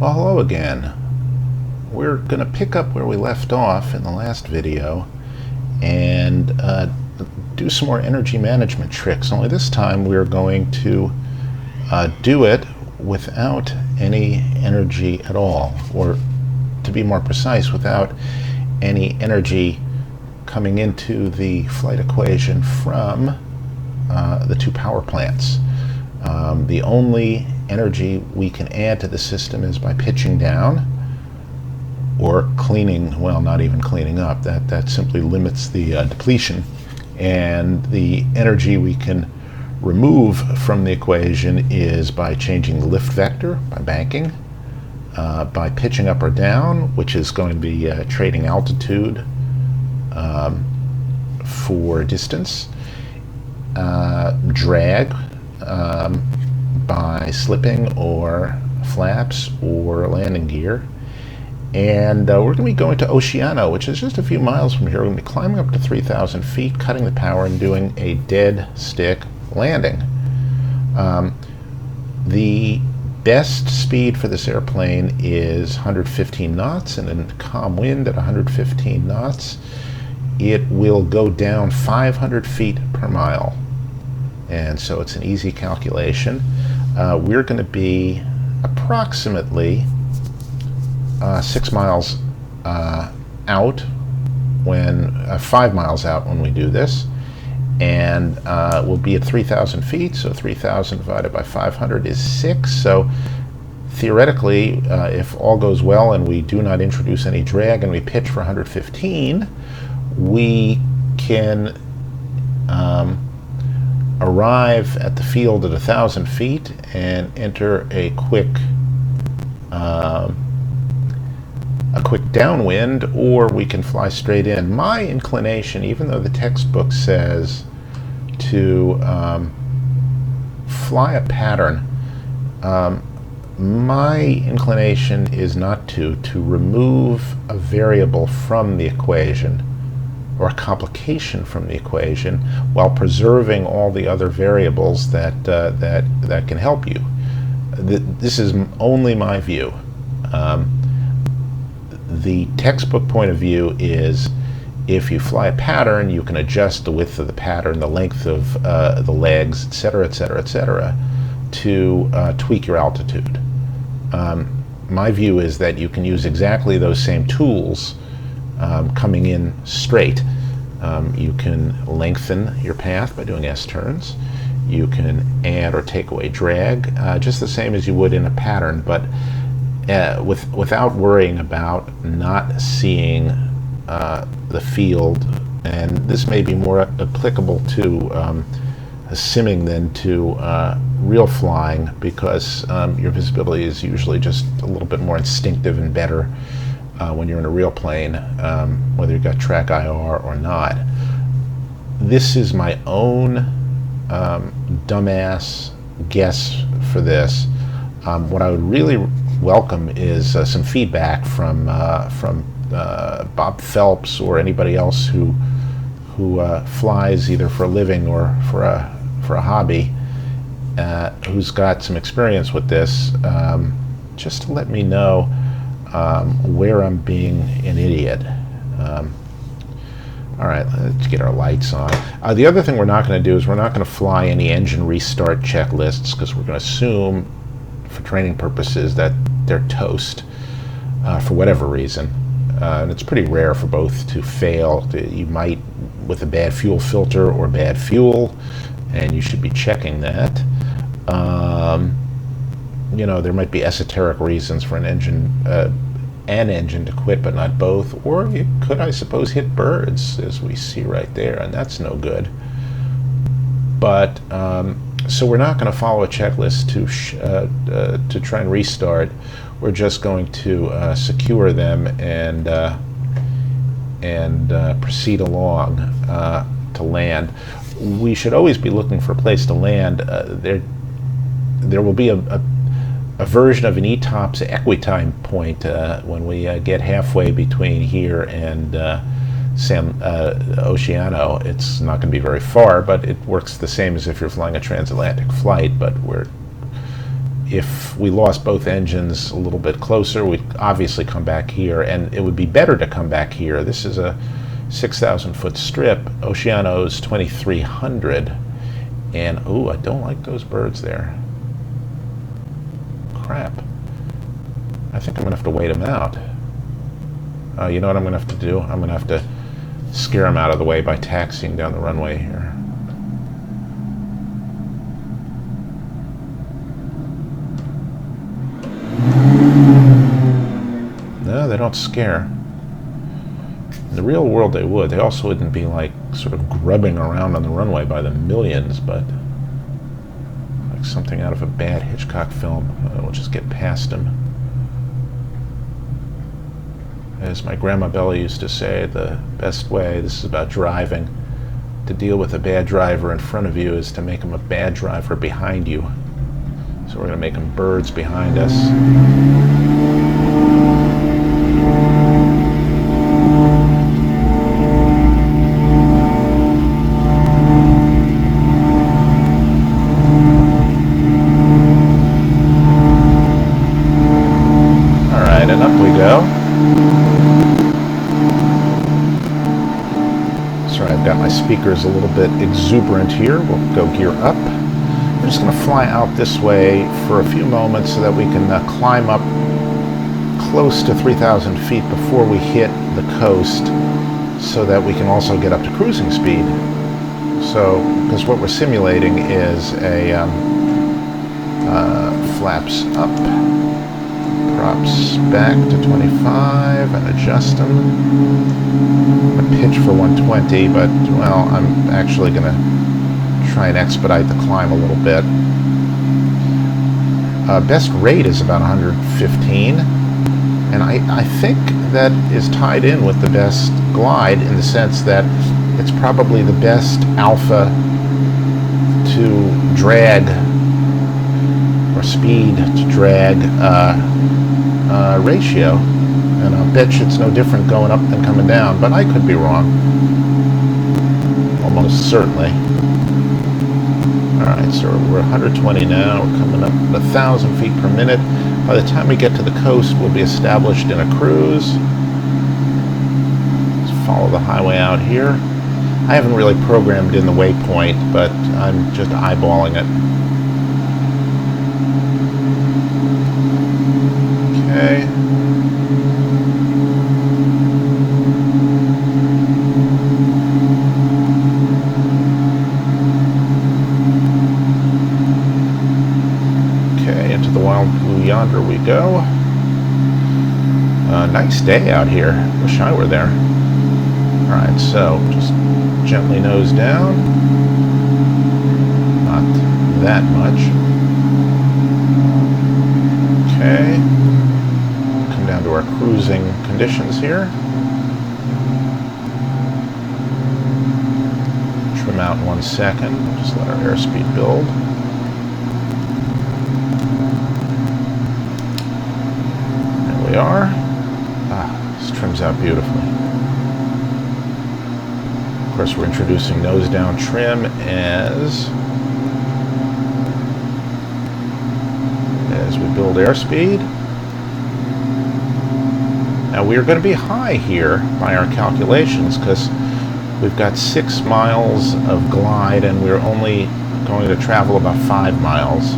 Well, hello again. We're going to pick up where we left off in the last video and do some more energy management tricks. Only this time we're going to do it without any energy at all, or to be more precise, without any energy coming into the flight equation from the two power plants. The only energy we can add to the system is by pitching down or cleaning, well, not even cleaning up. That simply limits the depletion. And the energy we can remove from the equation is by changing the lift vector, by banking, by pitching up or down, which is going to be trading altitude for distance, drag, by slipping or flaps or landing gear. And we're going to be going to Oceano, which is just a few miles from here. We're going to be climbing up to 3,000 feet, cutting the power, and doing a dead stick landing. The best speed for this airplane is 115 knots, and in calm wind at 115 knots, it will go down 500 feet per mile. And so it's an easy calculation. We're going to be approximately 6 miles out when 5 miles out when we do this, and we'll be at 3,000 feet. So 3,000 divided by 500 is 6. So theoretically, if all goes well and we do not introduce any drag and we pitch for 115, we can arrive at the field at 1,000 feet and enter a quick downwind, or we can fly straight in. My inclination, even though the textbook says to fly a pattern, my inclination is not to remove a variable from the equation, or a complication from the equation, while preserving all the other variables that can help you. This is only my view. The textbook point of view is, if you fly a pattern, you can adjust the width of the pattern, the length of the legs, etc., etc., etc., to tweak your altitude. My view is that you can use exactly those same tools coming in straight. You can lengthen your path by doing S-turns. You can add or take away drag, just the same as you would in a pattern, but without worrying about not seeing the field. And this may be more applicable to simming than to real flying, because your visibility is usually just a little bit more instinctive and better when you're in a real plane, whether you've got track IR or not. This is my own dumbass guess for this. What I would really welcome is some feedback from Bob Phelps or anybody else who flies either for a living or for a hobby, who's got some experience with this, just to let me know where I'm being an idiot. All right, let's get our lights on. The other thing we're not going to do is we're not going to fly any engine restart checklists, because we're going to assume, for training purposes, that they're toast for whatever reason. And it's pretty rare for both to fail. You might with a bad fuel filter or bad fuel, and you should be checking that. You know, there might be esoteric reasons for an engine to quit, but not both. Or you could, I suppose, hit birds, as we see right there, and that's no good. But so we're not going to follow a checklist to try and restart. We're just going to secure them and proceed along to land. We should always be looking for a place to land. There will be a version of an ETOPS equitime point when we get halfway between here and Oceano. It's not going to be very far, but it works the same as if you're flying a transatlantic flight, but we're if we lost both engines a little bit closer, we'd obviously come back here, and it would be better to come back here. This is a 6,000 foot strip. Oceano's 2,300, and oh, I don't like those birds there. Crap. I think I'm gonna have to wait them out. You know what I'm gonna have to do? I'm gonna have to scare them out of the way by taxiing down the runway here. No, they don't scare. In the real world they would. They also wouldn't be like sort of grubbing around on the runway by the millions, but like something out of a bad Hitchcock film. We'll just get past them. As my grandma Bella used to say, the best way, this is about driving, to deal with a bad driver in front of you is to make him a bad driver behind you. So we're going to make them birds behind us. All right, and up we go. Sorry, I've got my speakers a little bit exuberant here. We'll go gear up. We're just going to fly out this way for a few moments so that we can climb up close to 3,000 feet before we hit the coast, so that we can also get up to cruising speed. So, because what we're simulating is a flaps up, props back to 25 and adjust them. A pitch for 120, but well, I'm actually going to try and expedite the climb a little bit. Best rate is about 115, and I think that is tied in with the best glide, in the sense that it's probably the best alpha to drag, or speed to drag ratio, and I'll bet you it's no different going up than coming down, but I could be wrong. Almost certainly. Alright, so we're 120 now, we're coming up at 1,000 feet per minute. By the time we get to the coast, we'll be established in a cruise. Let's follow the highway out here. I haven't really programmed in the waypoint, but I'm just eyeballing it. Okay. Into the wild blue yonder we go. Nice day out here. Wish I were there. Alright, so just gently nose down. Not that much. Okay. Come down to our cruising conditions here. Trim out in 1 second. Just let our airspeed build. We are. This trims out beautifully. Of course, we're introducing nose down trim as we build airspeed. Now we are going to be high here by our calculations, because we've got 6 miles of glide and we're only going to travel about 5 miles.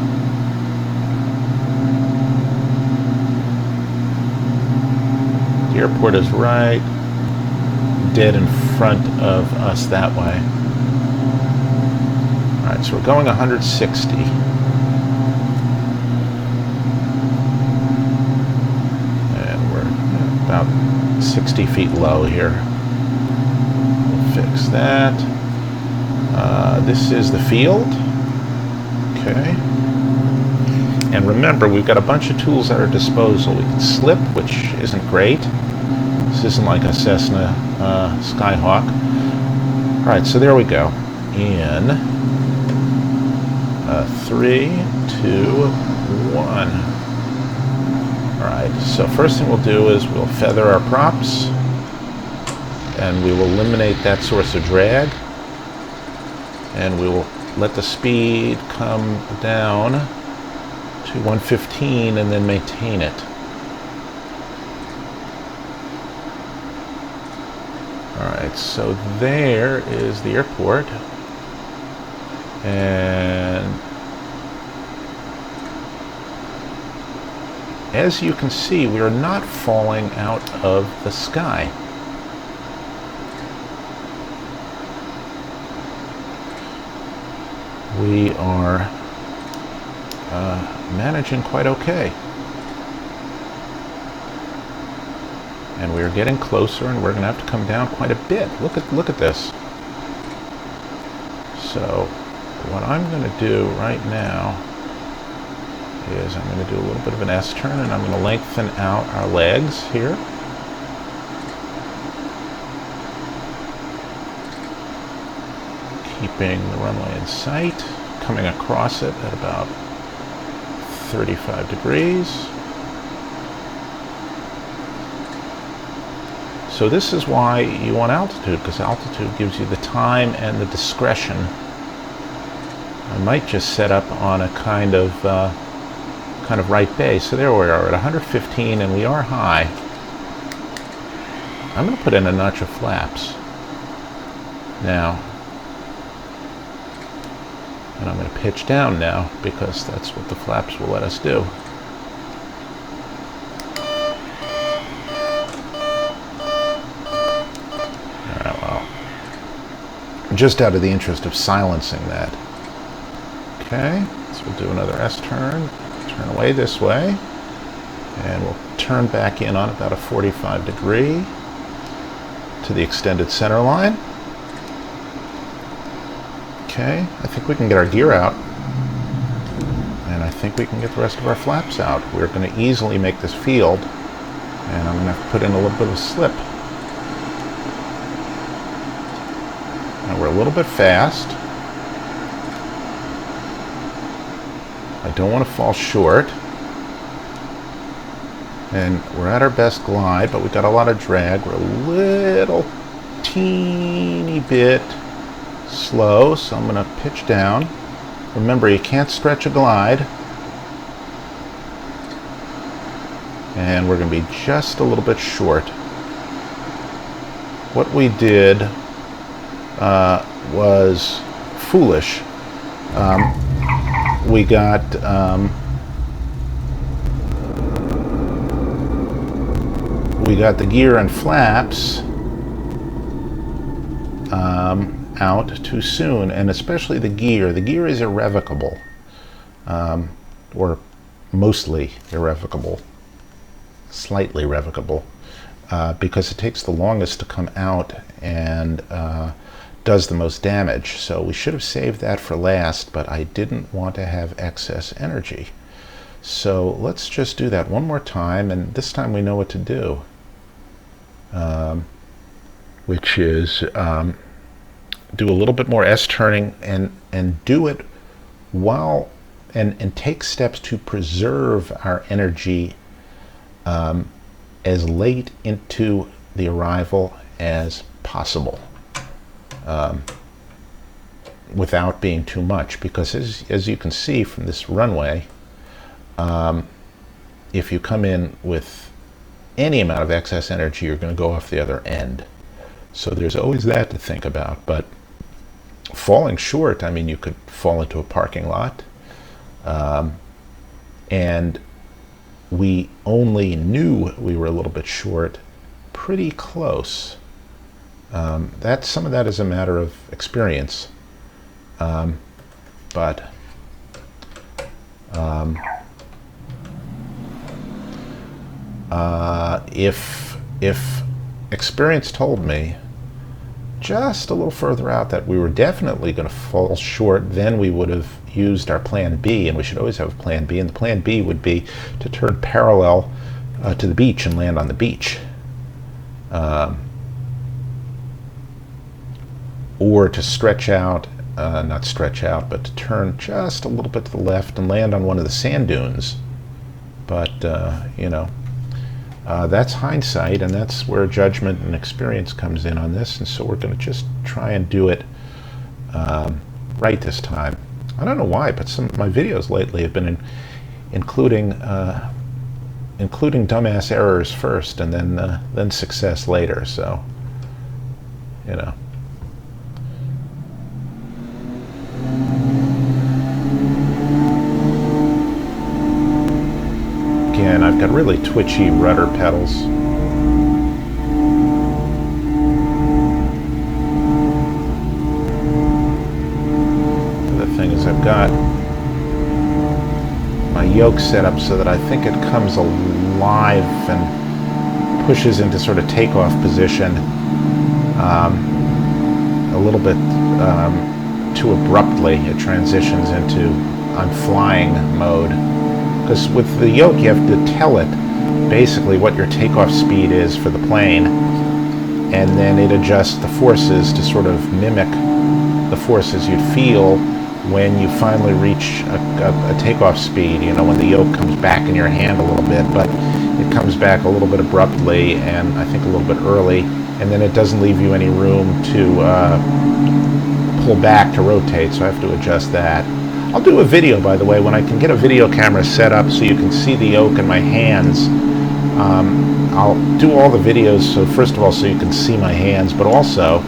The airport is right dead in front of us that way. Alright, so we're going 160. And we're about 60 feet low here. We'll fix that. This is the field. Okay. And remember, we've got a bunch of tools at our disposal. We can slip, which isn't great. This isn't like a Cessna Skyhawk. All right, so there we go. In 3, 2, 1. All right, so first thing we'll do is we'll feather our props, and we will eliminate that source of drag, and we will let the speed come down to 115 and then maintain it. Alright, so there is the airport. And as you can see, we are not falling out of the sky. We are managing quite okay. And we're getting closer, and we're going to have to come down quite a bit. Look at this. So what I'm going to do right now is I'm going to do a little bit of an S-turn, and I'm going to lengthen out our legs here. Keeping the runway in sight, coming across it at about 35 degrees. So this is why you want altitude, because altitude gives you the time and the discretion. I might just set up on a kind of right base. So there we are at 115, and we are high. I'm going to put in a notch of flaps now. And I'm going to pitch down now, because that's what the flaps will let us do. Alright, well, just out of the interest of silencing that. Okay, so we'll do another S-turn, turn away this way, and we'll turn back in on about a 45 degree to the extended center line. Okay, I think we can get our gear out, and I think we can get the rest of our flaps out. We're going to easily make this field, and I'm going to have to put in a little bit of a slip. Now we're a little bit fast. I don't want to fall short, and we're at our best glide, but we've got a lot of drag. We're a little teeny bit slow, so I'm going to pitch down. Remember, you can't stretch a glide, and we're going to be just a little bit short. What we did was foolish. We got the gear and flaps out too soon, and especially the gear. The gear is irrevocable, or mostly irrevocable, slightly revocable, because it takes the longest to come out and does the most damage. So we should have saved that for last, but I didn't want to have excess energy. So let's just do that one more time, and this time we know what to do, which is do a little bit more S-turning and do it while and take steps to preserve our energy as late into the arrival as possible, without being too much, because as you can see from this runway, if you come in with any amount of excess energy, you're going to go off the other end. So there's always that to think about. But falling short, I mean, you could fall into a parking lot, and we only knew we were a little bit short pretty close. Some of that is a matter of experience, but if experience told me just a little further out that we were definitely going to fall short, then we would have used our plan B, and we should always have a plan B, and the plan B would be to turn parallel to the beach and land on the beach, or to stretch out, not stretch out, but to turn just a little bit to the left and land on one of the sand dunes. But you know, that's hindsight, and that's where judgment and experience comes in on this, and so we're going to just try and do it right this time. I don't know why, but some of my videos lately have been including dumbass errors first, and then success later. So, you know. Again, I've got really twitchy rudder pedals. The thing is, I've got my yoke set up so that I think it comes alive and pushes into sort of takeoff position a little bit too abruptly. It transitions into I'm flying mode. Because with the yoke, you have to tell it basically what your takeoff speed is for the plane, and then it adjusts the forces to sort of mimic the forces you'd feel when you finally reach a takeoff speed. You know, when the yoke comes back in your hand a little bit, but it comes back a little bit abruptly, and I think a little bit early, and then it doesn't leave you any room to pull back to rotate, so I have to adjust that. I'll do a video, by the way, when I can get a video camera set up so you can see the yoke in my hands. I'll do all the videos, so first of all, so you can see my hands, but also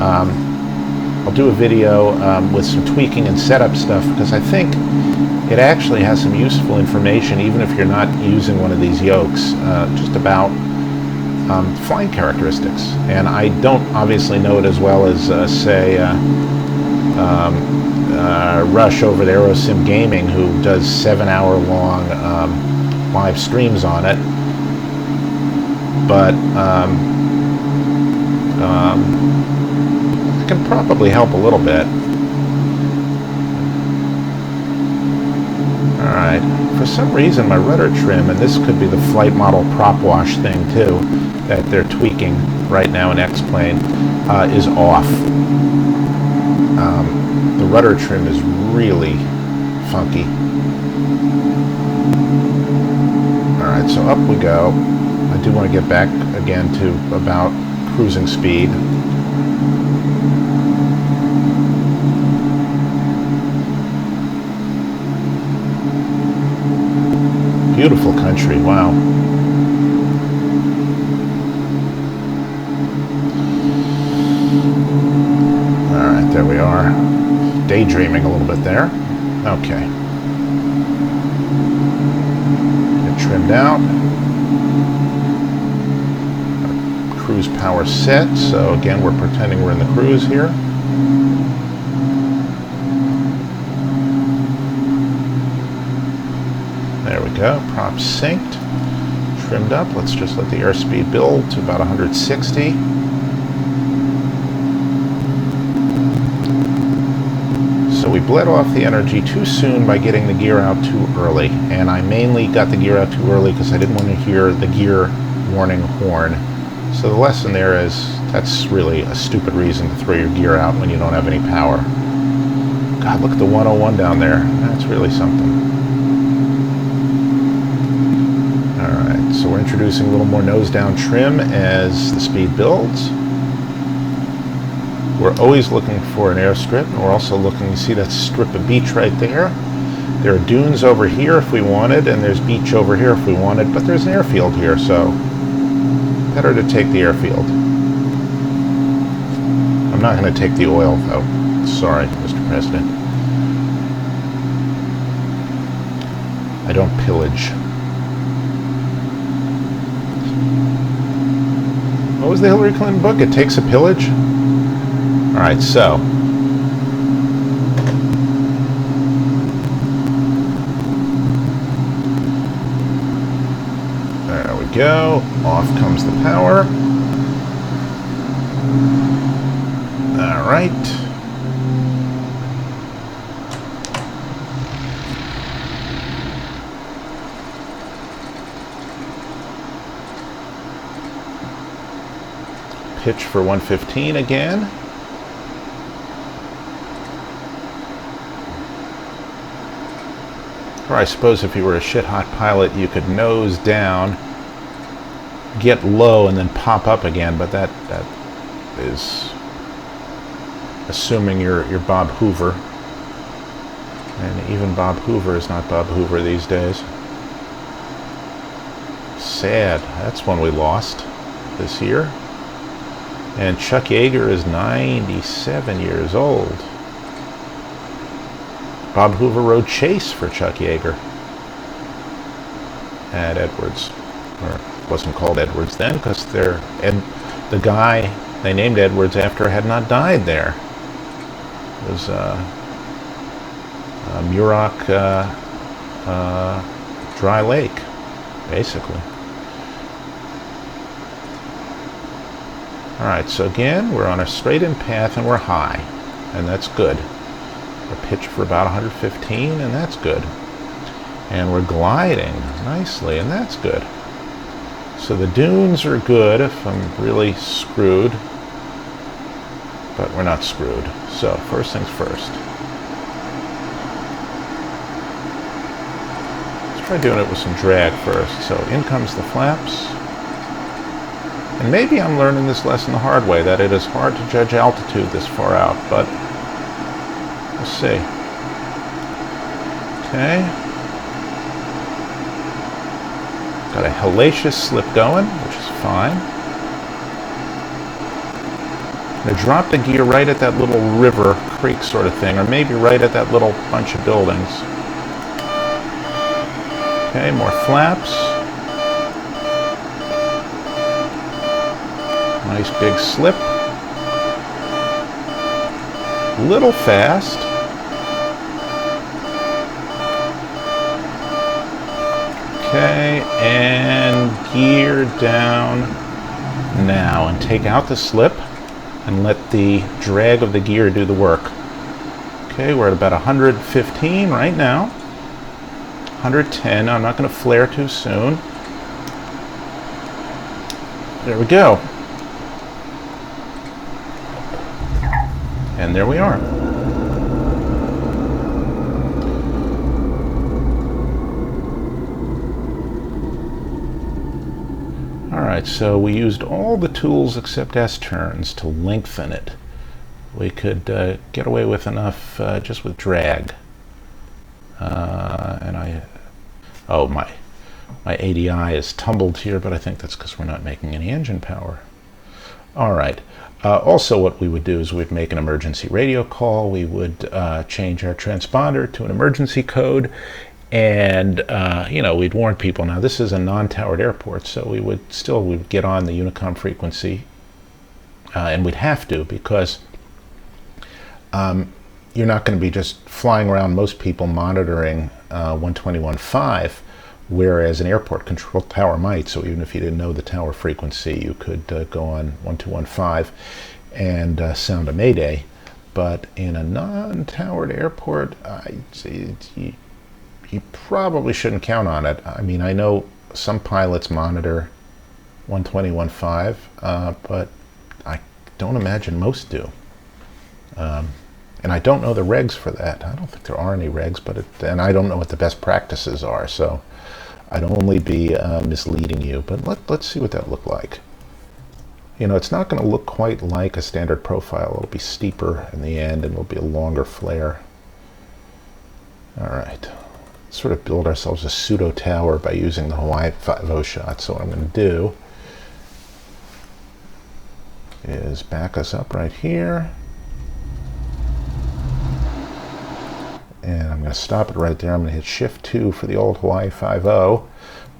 I'll do a video with some tweaking and setup stuff, because I think it actually has some useful information, even if you're not using one of these yokes, just about flying characteristics. And I don't obviously know it as well as, say, Rush over at Aerosim Gaming, who does 7-hour-long live streams on it, but I can probably help a little bit. Alright, for some reason my rudder trim, and this could be the flight model prop wash thing too, that they're tweaking right now in X-Plane, is off. The rudder trim is really funky. Alright, so up we go. I do want to get back again to about cruising speed. Beautiful country, wow. Alright, there we are. Daydreaming a little bit there. Okay. Get trimmed out. Cruise power set, so again we're pretending we're in the cruise here. There we go, props synced, trimmed up. Let's just let the airspeed build to about 160. So we bled off the energy too soon by getting the gear out too early, and I mainly got the gear out too early because I didn't want to hear the gear warning horn. So the lesson there is that's really a stupid reason to throw your gear out when you don't have any power. God, look at the 101 down there. That's really something. Alright, so we're introducing a little more nose down trim as the speed builds. We're always looking for an airstrip, and we're also looking to see that strip of beach right there. There are dunes over here if we wanted, and there's beach over here if we wanted, but there's an airfield here, so better to take the airfield. I'm not going to take the oil, though. Sorry, Mr. President. I don't pillage. What was the Hillary Clinton book? It Takes a Pillage? Alright, so. There we go. Off comes the power. Alright. Pitch for 115 again. Or I suppose if you were a shit-hot pilot, you could nose down, get low, and then pop up again, but that is assuming you're Bob Hoover. And even Bob Hoover is not Bob Hoover these days. Sad. That's one we lost this year. And Chuck Yeager is 97 years old. Bob Hoover rode Chase for Chuck Yeager at Edwards. Or it wasn't called Edwards then, because the guy they named Edwards after had not died there. It was Muroc Dry Lake, basically. Alright, so again, we're on a straight-in path and we're high, and that's good. We're pitched for about 115, and that's good. And we're gliding nicely, and that's good. So the dunes are good if I'm really screwed, but we're not screwed. So first things first. Let's try doing it with some drag first. So in comes the flaps. And maybe I'm learning this lesson the hard way, that it is hard to judge altitude this far out, but we'll see. Okay. Got a hellacious slip going, which is fine. I'm going to drop the gear right at that little river, creek sort of thing, or maybe right at that little bunch of buildings. Okay, more flaps. Nice big slip. Little fast. Okay, and gear down now, and take out the slip and let the drag of the gear do the work. Okay, we're at about 115 right now. 110. I'm not going to flare too soon. There we go. And there we are. Alright, so we used all the tools except S-turns to lengthen it. We could get away with enough just with drag. My ADI is tumbled here, but I think that's because we're not making any engine power. Alright. Also what we would do is we'd make an emergency radio call. We would change our transponder to an emergency code, and we'd warn people. Now this is a non-towered airport, so we'd get on the Unicom frequency, and we'd have to, because you're not going to be just flying around, most people monitoring 121.5, whereas an airport control tower might. So even if you didn't know the tower frequency, you could go on 1215 and sound a mayday. But in a non-towered airport, you probably shouldn't count on it. I mean, I know some pilots monitor 121.5, but I don't imagine most do. And I don't know the regs for that. I don't think there are any regs, and I don't know what the best practices are, so I'd only be misleading you. But let's see what that looked like. You know, it's not going to look quite like a standard profile. It'll be steeper in the end, and it'll be a longer flare. All right. Sort of build ourselves a pseudo tower by using the Hawaii 5.0 shot. So what I'm going to do is back us up right here. And I'm going to stop it right there. I'm going to hit Shift 2 for the old Hawaii 5.0,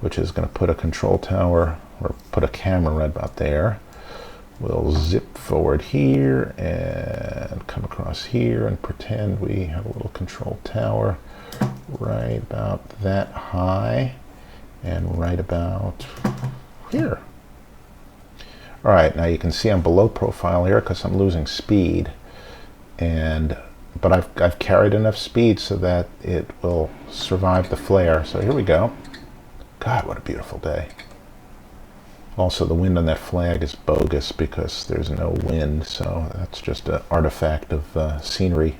which is going to put a control tower, or put a camera right about there. We'll zip forward here and come across here and pretend we have a little control tower right about that high and right about here. All right, now you can see I'm below profile here because I'm losing speed, but I've carried enough speed so that it will survive the flare. So here we go. God, what a beautiful day. Also, the wind on that flag is bogus because there's no wind, so that's just an artifact of scenery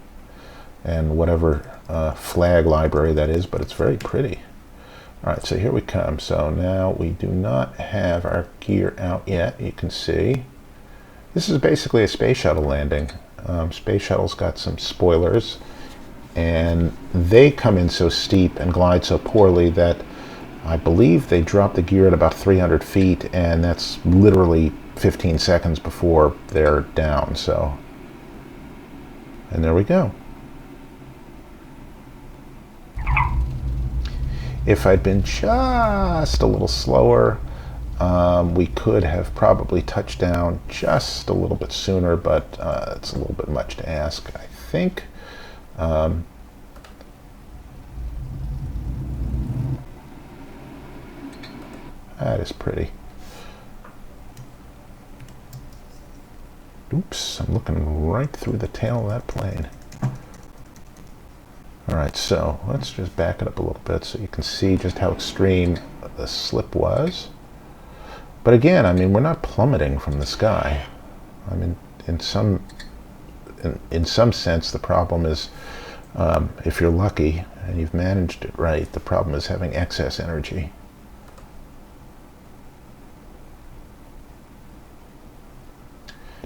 and whatever flag library that is, but it's very pretty. All right, so here we come. So now we do not have our gear out yet, you can see. This is basically a space shuttle landing. Space shuttle's got some spoilers, and they come in so steep and glide so poorly that I believe they drop the gear at about 300 feet, and that's literally 15 seconds before they're down. So, and there we go. If I'd been just a little slower, we could have probably touched down just a little bit sooner, but it's a little bit much to ask, I think. That is pretty. Oops, I'm looking right through the tail of that plane. All right, so let's just back it up a little bit so you can see just how extreme the slip was. But again, I mean, we're not plummeting from the sky. I mean, in some sense, the problem is, if you're lucky and you've managed it right, the problem is having excess energy.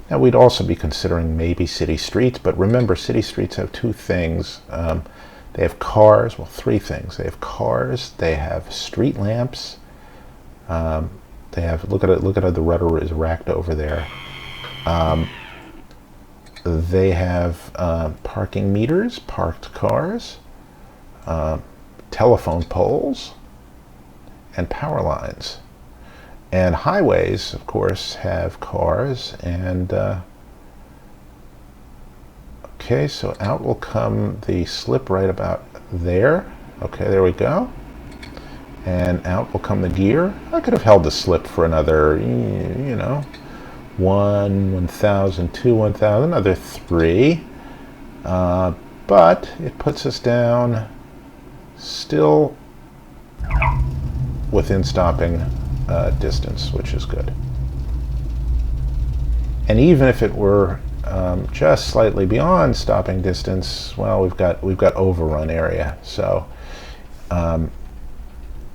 Now, we'd also be considering maybe city streets, but remember, city streets have two things. They have cars, well, three things. They have cars, they have street lamps, they have, look at how the rudder is racked over there. They have parking meters, parked cars, telephone poles, and power lines. And highways, of course, have cars, and okay, so out will come the slip right about there. Okay, there we go. And out will come the gear. I could have held the slip for another, you know, 1,000, 2, 1,000, another 3. But it puts us down still within stopping distance, which is good. And even if it were just slightly beyond stopping distance, well, we've got overrun area, so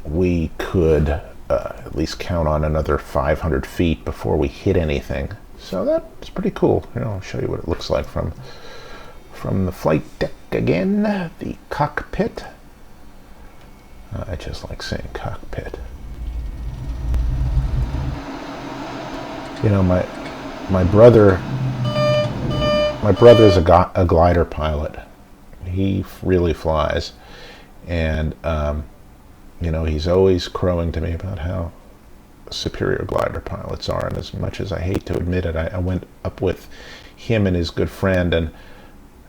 we could at least count on another 500 feet before we hit anything. So that's pretty cool. You know, I'll show you what it looks like from the flight deck again, the cockpit. I just like saying cockpit. You know, my brother is a glider pilot. He really flies, and you know, he's always crowing to me about how superior glider pilots are. And as much as I hate to admit it, I went up with him and his good friend, and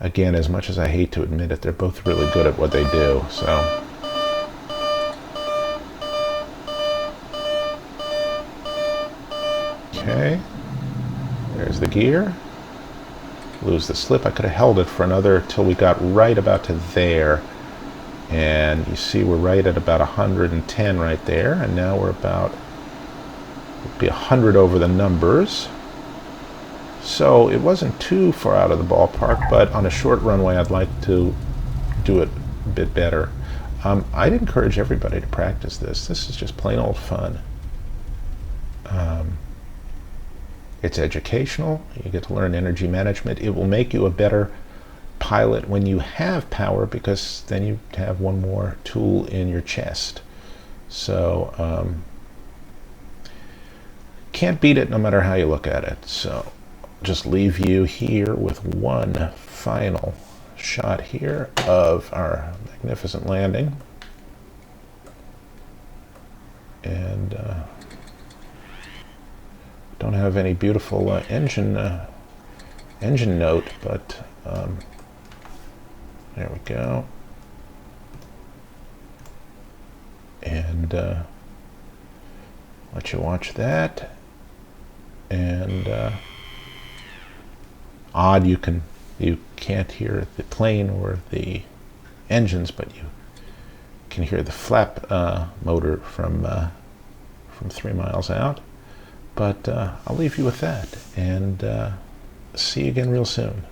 again, as much as I hate to admit it, they're both really good at what they do. So. Okay, there's the gear. Lose the slip. I could have held it for another till we got right about to there. And you see we're right at about 110 right there. And now we're about, it'd be 100 over the numbers. So it wasn't too far out of the ballpark, but on a short runway, I'd like to do it a bit better. I'd encourage everybody to practice this. This is just plain old fun. It's educational. You get to learn energy management. It will make you a better pilot when you have power, because then you have one more tool in your chest. So can't beat it no matter how you look at it. So just leave you here with one final shot here of our magnificent landing. And don't have any beautiful engine note, but there we go. And let you watch that. And odd, you can't hear the plane or the engines, but you can hear the flap motor from 3 miles out. But I'll leave you with that, and see you again real soon.